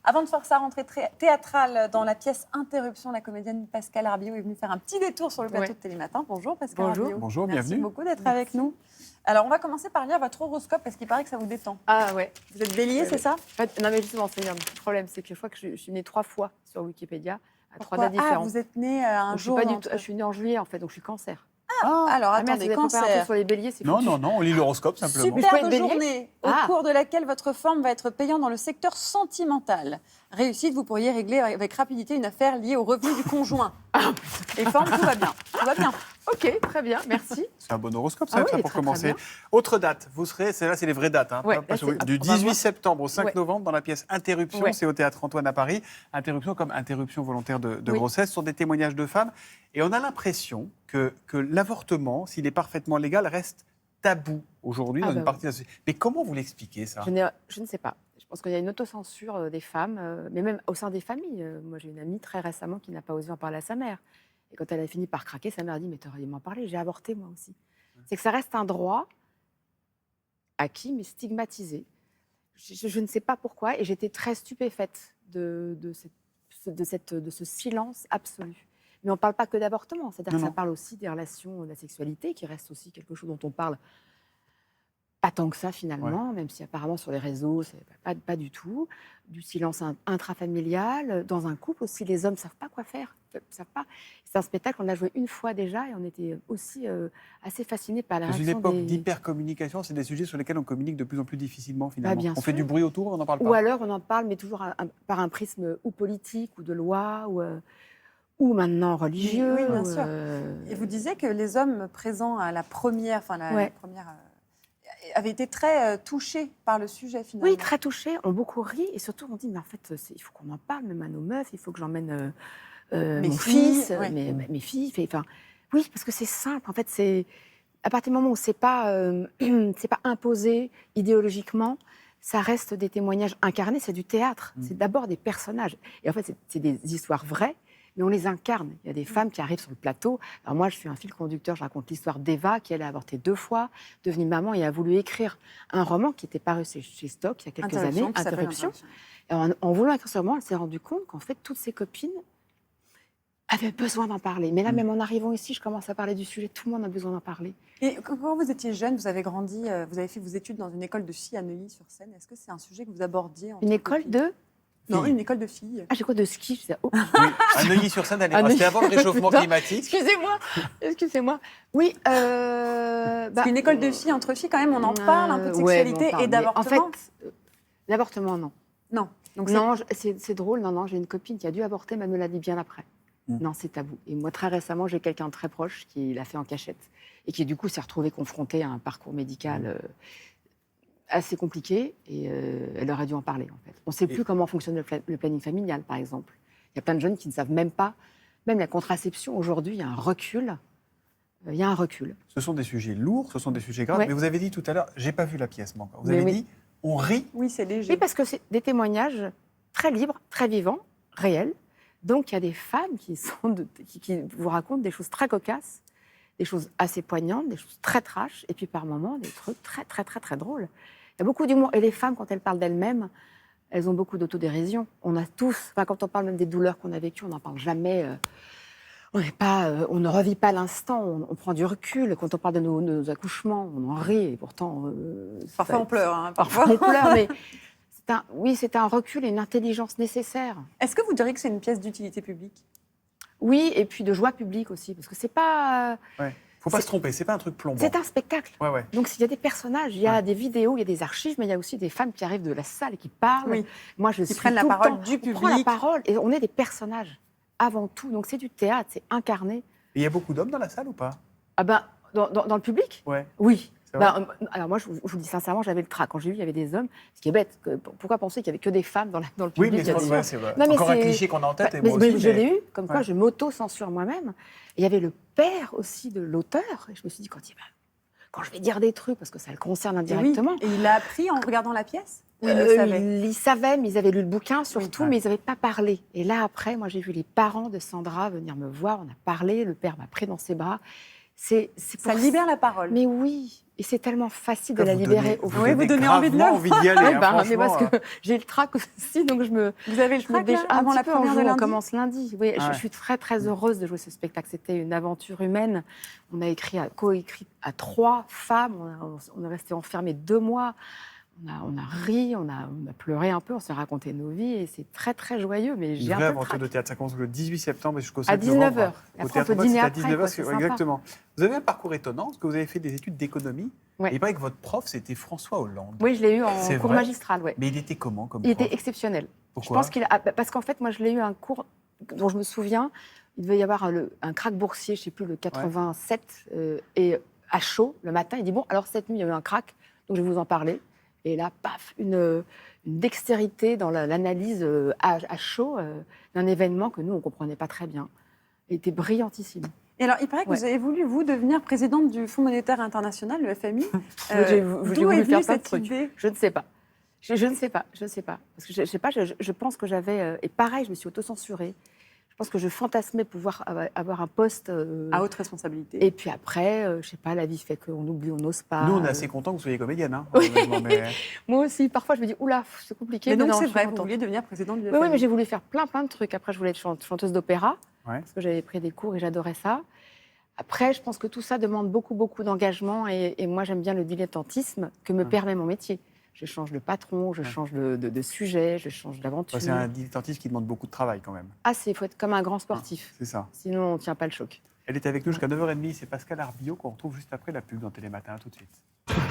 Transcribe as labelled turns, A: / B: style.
A: Avant de faire sa rentrée théâtrale dans la pièce Interruption, la comédienne Pascale Arbiot est venue faire un petit détour sur le plateau de Télématin. Bonjour Pascale Arbiot.
B: Bonjour,
A: Merci
B: bienvenue.
A: beaucoup d'être avec nous. Alors, on va commencer par lire votre horoscope parce qu'il paraît que ça vous détend.
C: Ah ouais.
A: Vous êtes bélier, c'est ça?
C: Non mais justement, c'est un problème, c'est que je crois que je suis née 3 fois sur Wikipédia, à 3 dates
A: Ah,
C: différentes.
A: vous êtes né un
C: Donc,
A: jour...
C: je suis née en juillet en fait, donc je suis cancer.
A: Alors,
C: Ah, merde,
A: attendez,
C: vous avez préparé un truc
A: cancer.
C: sur les béliers, c'est
B: Non,
C: foutu.
B: on lit l'horoscope simplement.
C: Mais je peux
A: Superbe
C: être bélier
A: journée au
C: Ah.
A: cours de laquelle votre forme va être payante dans le secteur sentimental. Réussite, vous pourriez régler avec rapidité une affaire liée au revenu du conjoint. Et forme, tout va bien. Tout va bien.
C: Ok, très bien, merci.
B: C'est un bon horoscope,
C: Ah
B: ça,
C: oui, il est
B: pour
C: très,
B: commencer.
C: très bien.
B: Autre date, vous serez, celle-là, c'est les vraies dates. Hein,
C: Ouais,
B: pas
C: là,
B: sur-
C: c'est-
B: du
C: on va
B: 18
C: voir.
B: septembre au 5
C: Ouais.
B: novembre dans la pièce Interruption,
C: Ouais.
B: c'est au Théâtre Antoine à Paris. Interruption comme interruption volontaire de
C: Oui.
B: grossesse, ce sont des témoignages de femmes. Et on a l'impression que l'avortement, s'il est parfaitement légal, reste tabou aujourd'hui dans
C: Ah
B: une
C: bah
B: partie de la société. Mais comment vous l'expliquez, ça?
C: Je ne sais pas. Je pense qu'il y a une autocensure des femmes, mais même au sein des familles. Moi, j'ai une amie très récemment qui n'a pas osé en parler à sa mère. Et quand elle a fini par craquer, sa mère a dit « Mais t'aurais dû m'en parler, j'ai avorté moi aussi ». C'est que ça reste un droit acquis, mais stigmatisé. Je ne sais pas pourquoi, et j'étais très stupéfaite de ce silence absolu. Mais on ne parle pas que d'avortement, c'est-à-dire
B: Non,
C: que ça
B: non.
C: parle aussi des relations, de la sexualité, qui reste aussi quelque chose dont on parle pas tant que ça finalement, même si apparemment sur les réseaux, c'est pas du tout. Du silence intrafamilial. Dans un couple aussi, les hommes ne savent pas quoi faire. Savent pas. C'est un spectacle qu'on a joué une fois déjà et on était aussi assez fascinés par la
B: Dans une
C: réaction
B: époque
C: des...
B: d'hypercommunication, c'est des sujets sur lesquels on communique de plus en plus difficilement, finalement.
C: bien
B: On fait
C: sûr.
B: du bruit autour, on n'en parle pas.
C: Ou alors on en parle, mais toujours par un prisme ou politique ou de loi ou maintenant religieux.
A: Oui, bien sûr.
C: euh,
A: Et vous disiez que les hommes présents à la première,
C: Ouais.
A: la première avaient été très touchés par le sujet, finalement.
C: Oui, très touchés, ont beaucoup ri et surtout on dit mais en fait il faut qu'on en parle même à nos meufs, il faut que j'emmène
A: Mes
C: mon
A: filles,
C: fils,
A: ouais.
C: mes filles. Enfin, oui, parce que c'est simple. En fait, c'est à partir du moment où c'est pas imposé idéologiquement, ça reste des témoignages incarnés. C'est du théâtre. C'est d'abord des personnages. Et en fait, c'est des histoires vraies. Mais on les incarne. Il y a des femmes qui arrivent sur le plateau. Alors moi, je suis un fil conducteur. Je raconte l'histoire d'Eva, qui elle a avorté 2 fois, devenue maman et a voulu écrire un roman qui était paru chez Stock il y a quelques années,
A: qui s'appelle
C: Interruption. Et en voulant écrire ce roman, elle s'est rendue compte qu'en fait, toutes ses copines avaient besoin d'en parler. Mais là, même en arrivant ici, je commence à parler du sujet. Tout le monde a besoin d'en parler.
A: Et quand vous étiez jeune, vous avez grandi, vous avez fait vos études dans une école de filles à Neuilly-sur-Seine. Est-ce que c'est un sujet que vous abordiez en
C: Une
A: tant que
C: école
A: fille
C: de...
A: Non,
B: filles.
A: une école de filles.
C: Ah, j'ai quoi de ski? Je disais, oh,
B: Oui, à Neuilly-sur-Seine,
C: À Neuilly.
B: c'était avant le réchauffement
C: Putain.
B: climatique.
C: excusez-moi. Oui,
A: Parce qu'une école de filles entre filles, quand même, on en parle un peu de
C: ouais,
A: sexualité
C: on parle,
A: et
C: mais
A: d'avortement.
C: En fait, l'avortement, non.
A: Non. Donc
C: Non, c'est drôle. Non, j'ai une copine qui a dû avorter, mais elle me l'a dit bien après.
B: Mm.
C: Non, c'est tabou. Et moi, très récemment, j'ai quelqu'un de très proche qui l'a fait en cachette et qui, du coup, s'est retrouvée confrontée à un parcours médical assez compliqué et elle aurait dû en parler, en fait. On ne sait plus comment fonctionne le planning familial, par exemple. Il y a plein de jeunes qui ne savent même pas, même la contraception, aujourd'hui, il y a un recul. Il y a un recul.
B: Ce sont des sujets lourds, ce sont des sujets graves.
C: Ouais.
B: Mais vous avez dit tout à l'heure, j'ai pas vu la pièce, moi. Vous
C: Mais
B: avez
C: oui.
B: dit, on rit.
A: oui, c'est léger.
C: Oui, parce que c'est des témoignages très libres, très vivants, réels. Donc, il y a des femmes qui vous racontent des choses très cocasses, des choses assez poignantes, des choses très trash, et puis par moments, des trucs très, très, très, très drôles. Il y a beaucoup d'humour. Et les femmes, quand elles parlent d'elles-mêmes, elles ont beaucoup d'autodérision. On a tous, quand on parle même des douleurs qu'on a vécues, on n'en parle jamais. On ne revit pas l'instant, on prend du recul. Quand on parle de nos accouchements, on en rit, et pourtant...
A: Parfois, on pleure. Hein,
C: Parfois, on pleure, mais... c'est un recul et une intelligence nécessaire.
A: Est-ce que vous diriez que c'est une pièce d'utilité publique?
C: Oui, et puis de joie publique aussi, parce que c'est pas...
B: Ouais. Faut pas
C: C'est-
B: se tromper, c'est pas un truc plombant.
C: C'est un spectacle.
B: Ouais, ouais.
C: Donc, il y a des personnages, il y a
B: Ouais.
C: des vidéos, il y a des archives, mais il y a aussi des femmes qui arrivent de la salle et qui parlent.
A: Oui.
C: Moi, je
A: Qui
C: suis
A: prennent la
C: tout le
A: parole
C: temps.
A: du
C: On prend la
A: public.
C: parole et on est des personnages avant tout. Donc, c'est du théâtre, c'est incarné.
B: Et il y a beaucoup d'hommes dans la salle ou pas?
C: Ah ben, dans le public?
B: Ouais.
C: Oui.
B: C'est vrai.
C: Alors moi, je vous dis sincèrement, j'avais le trac. Quand j'ai vu, il y avait des hommes. Ce qui est bête. Pourquoi penser qu'il n'y avait que des femmes dans le
B: Oui,
C: public?
B: mais
C: Il y a des-
B: ouais, c'est vrai.
C: Non, mais
B: encore un
C: c'est-
B: cliché qu'on a en tête. Et
C: mais,
B: moi
C: mais
B: aussi,
C: je l'ai eu, comme quoi
B: Ouais.
C: je m'auto-censure moi-même. Et il y avait le père aussi de l'auteur. Et je me suis dit, quand je vais dire des trucs, parce que ça le concerne
A: Et
C: indirectement.
A: oui. Et il l'a appris en regardant la pièce? Ou il le savait?
C: Ils savaient, mais ils avaient lu le bouquin surtout,
B: Ouais.
C: mais ils n'avaient pas parlé. Et là, après, moi, j'ai vu les parents de Sandra venir me voir. On a parlé. Le père m'a pris dans ses bras. C'est
A: Ça
C: pour
A: libère la parole.
C: Mais oui, et c'est tellement facile de la libérer au
A: Oui, vous donnez envie de
B: gravement
A: le
B: envie d'y aller.
C: Ouais,
B: hein,
C: bah, mais
B: franchement,
C: parce que j'ai le trac aussi, donc je me,
A: Vous avez le
C: je me
A: trac,
C: déche
A: là, avant la première de
C: On
A: lundi.
C: commence lundi. Oui,
B: Ah ouais.
C: je suis très très heureuse de jouer ce spectacle. C'était une aventure humaine. On a coécrit à 3 femmes. On est resté enfermés 2 mois. On a ri, on a pleuré un peu, on s'est raconté nos vies et c'est très très joyeux. Mais
B: Une
C: j'ai un
B: vraie
C: peu le
B: aventure
C: trac.
B: de théâtre. Ça commence le 18 septembre jusqu'au 7
C: À 19
B: novembre.
C: h. Et
B: Au
C: après, on
B: Théâtre
C: peut
B: Box,
C: dîner
B: c'est à
C: après,
B: 19
C: quoi,
B: h.
C: c'est sympa.
B: Exactement. Vous avez un parcours étonnant parce que vous avez fait des études d'économie.
C: Ouais.
B: Et il paraît que votre prof, c'était François Hollande.
C: Oui, je l'ai eu en
B: C'est
C: cours
B: vrai
C: magistral. Ouais.
B: Mais il était comment comme
C: Il
B: prof
C: était exceptionnel.
B: Pourquoi
C: Parce qu'en fait, moi, je l'ai eu un cours dont je me souviens. Il devait y avoir un krach boursier, je ne sais plus, le 87, et à chaud, le matin, il dit, bon, alors cette nuit, il y a eu un krach, donc je vais vous en parler. Et là, paf, une dextérité dans l'analyse à chaud d'un événement que nous, on ne comprenait pas très bien. Il était brillantissime.
A: Et alors, il paraît que
C: Ouais.
A: vous avez voulu, vous, devenir présidente du Fonds monétaire international, le FMI.
C: J'ai
A: D'où
C: voulu
A: est venue
C: faire plein de
A: cette
C: trucs.
A: idée?
C: Je ne sais pas. Je ne sais pas. Parce que je sais pas, je pense que j'avais... et pareil, je me suis autocensurée. Je pense que je fantasmais pouvoir avoir un poste...
A: À haute responsabilité.
C: et puis après, je ne sais pas, la vie fait qu'on oublie, on n'ose pas.
B: Nous, on est assez contents que vous soyez comédienne. Hein, honnêtement, mais...
C: Moi aussi, parfois, je me dis, oula, c'est compliqué.
A: Mais donc,
C: non,
A: c'est
C: je suis
A: vrai, vous
C: contente.
A: vouliez devenir présidente du
C: Oui,
A: FMI.
C: mais j'ai voulu faire plein de trucs. Après, je voulais être chanteuse d'opéra,
B: Ouais.
C: parce que j'avais pris des cours et j'adorais ça. Après, je pense que tout ça demande beaucoup d'engagement. Et moi, j'aime bien le dilettantisme que me permet mon métier. Je change de patron, je change de sujet, je change d'aventure.
B: C'est un dilettantisme qui demande beaucoup de travail quand même.
C: Ah, il faut être comme un grand sportif.
B: C'est ça.
C: Sinon, on ne tient pas le choc.
B: Elle est avec nous jusqu'à 9h30. C'est Pascal Arbillot qu'on retrouve juste après la pub dans Télématin. À tout de suite.